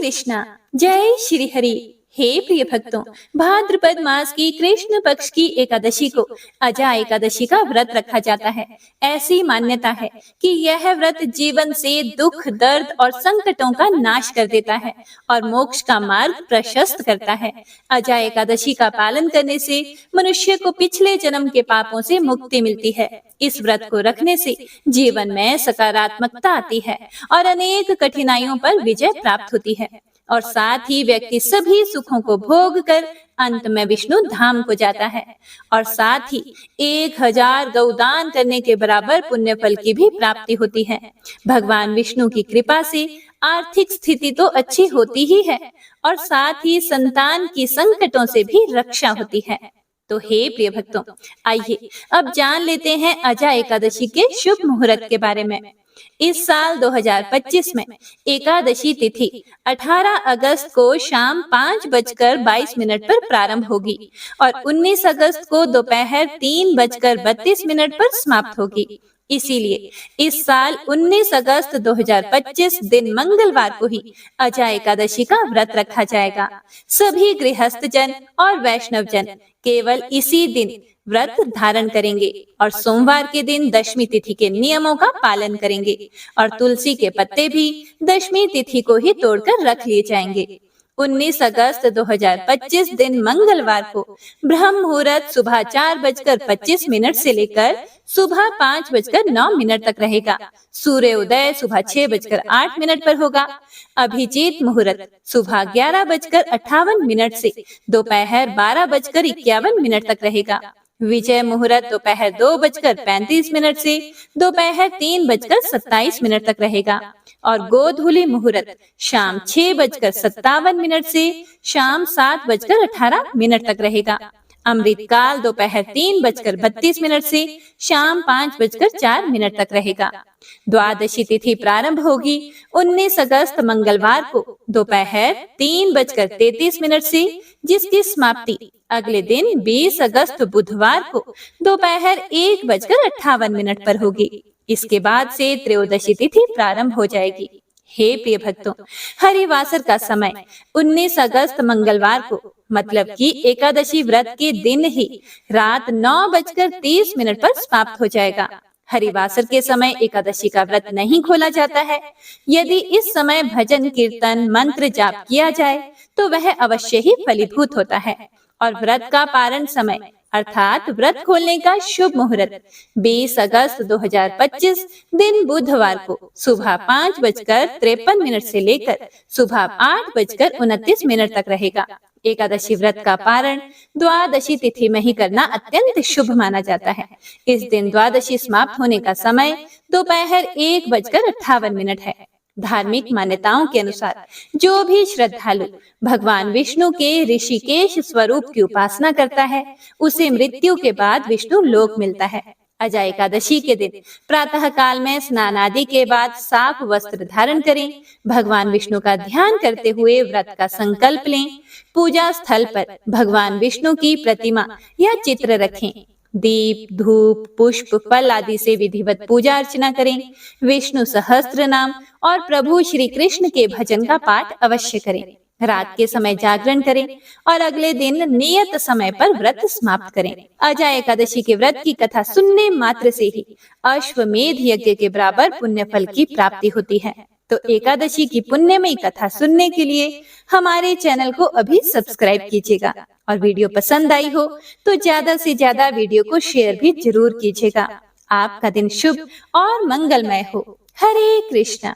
कृष्णा, जय श्री हरि। हे प्रिय भक्तों, भाद्रपद मास की कृष्ण पक्ष की एकादशी को अजा एकादशी का व्रत रखा जाता है। ऐसी मान्यता है कि यह व्रत जीवन से दुख, दर्द और संकटों का नाश कर देता है और मोक्ष का मार्ग प्रशस्त करता है। अजा एकादशी का पालन करने से मनुष्य को पिछले जन्म के पापों से मुक्ति मिलती है। इस व्रत को रखने से जीवन में सकारात्मकता आती है और अनेक कठिनाइयों पर विजय प्राप्त होती है और साथ ही व्यक्ति सभी सुखों को भोग कर अंत में विष्णु धाम को जाता है और साथ ही 1000 गौदान करने के बराबर पुण्य फल की भी प्राप्ति होती है। भगवान विष्णु की कृपा से आर्थिक स्थिति तो अच्छी होती ही है और साथ ही संतान की संकटों से भी रक्षा होती है। तो हे प्रिय भक्तों, आइए अब जान लेते हैं अजा एकादशी के शुभ मुहूर्त के बारे में। इस साल 2025 में एकादशी तिथि 18 अगस्त को शाम 5:22 पर प्रारंभ होगी और 19 अगस्त को दोपहर 3:32 पर समाप्त होगी। इसीलिए इस साल 19 अगस्त 2025 दिन मंगलवार को ही अजा एकादशी का व्रत रखा जाएगा। सभी गृहस्थ जन और वैष्णव जन केवल इसी दिन व्रत धारण करेंगे और सोमवार के दिन दशमी तिथि के नियमों का पालन करेंगे और तुलसी के पत्ते भी दशमी तिथि को ही तोड़कर रख लिए जाएंगे। 19 अगस्त 2025 दिन मंगलवार को ब्रह्म मुहूर्त सुबह 4:25 से लेकर सुबह 5:09 तक रहेगा। सूर्य उदय सुबह 6:08 पर होगा। अभिजीत मुहूर्त सुबह 11:58 से दोपहर 12:51 तक रहेगा। विजय मुहूर्त दोपहर 2:35 से दोपहर 3:27 तक रहेगा और गोधूली मुहूर्त शाम 6:57 से शाम 7:18 तक रहेगा। अमृत काल दोपहर 3:32 से शाम 5:04 तक रहेगा। द्वादशी तिथि प्रारंभ होगी 19 अगस्त मंगलवार को दोपहर 3:33 से, जिसकी समाप्ति अगले दिन 20 अगस्त बुधवार को दोपहर 1:58 पर होगी। इसके बाद से त्रयोदशी तिथि प्रारंभ हो जाएगी। हे प्रिय भक्तों, हरिवासर का समय 19 अगस्त मंगलवार को मतलब कि एकादशी व्रत के दिन ही रात 9:30 पर समाप्त हो जाएगा। हरिवासर के समय एकादशी का व्रत नहीं खोला जाता है। यदि इस समय भजन कीर्तन मंत्र जाप किया जाए तो वह अवश्य ही फलीभूत होता है और व्रत का पारण समय अर्थात व्रत खोलने का शुभ मुहूर्त 20 अगस्त 2025 दिन बुधवार को सुबह 5:53 से लेकर सुबह 8:29 तक रहेगा। एकादशी व्रत का पारण द्वादशी तिथि में ही करना अत्यंत शुभ माना जाता है। इस दिन द्वादशी समाप्त होने का समय दोपहर 1:58 है। धार्मिक मान्यताओं के अनुसार जो भी श्रद्धालु भगवान विष्णु के ऋषिकेश स्वरूप की उपासना करता है उसे मृत्यु के बाद विष्णु लोक मिलता है। अजा एकादशी के दिन प्रातः काल में स्नान आदि के बाद साफ वस्त्र धारण करें। भगवान विष्णु का ध्यान करते हुए व्रत का संकल्प लें। पूजा स्थल पर भगवान विष्णु की प्रतिमा या चित्र रखें। दीप, धूप, पुष्प, फल आदि से विधिवत पूजा अर्चना करें। विष्णु सहस्त्र नाम और प्रभु श्री कृष्ण के भजन का पाठ अवश्य करें। रात के समय जागरण करें और अगले दिन नियत समय पर व्रत समाप्त करें। अजा एकादशी के व्रत की कथा सुनने मात्र से ही अश्वमेध यज्ञ के बराबर पुण्य फल की प्राप्ति होती है। तो एकादशी की पुण्यमयी कथा सुनने के लिए हमारे चैनल को अभी सब्सक्राइब कीजिएगा और वीडियो पसंद आई हो तो ज्यादा से ज्यादा वीडियो को शेयर भी जरूर कीजिएगा। आपका दिन शुभ और मंगलमय हो। हरे कृष्णा।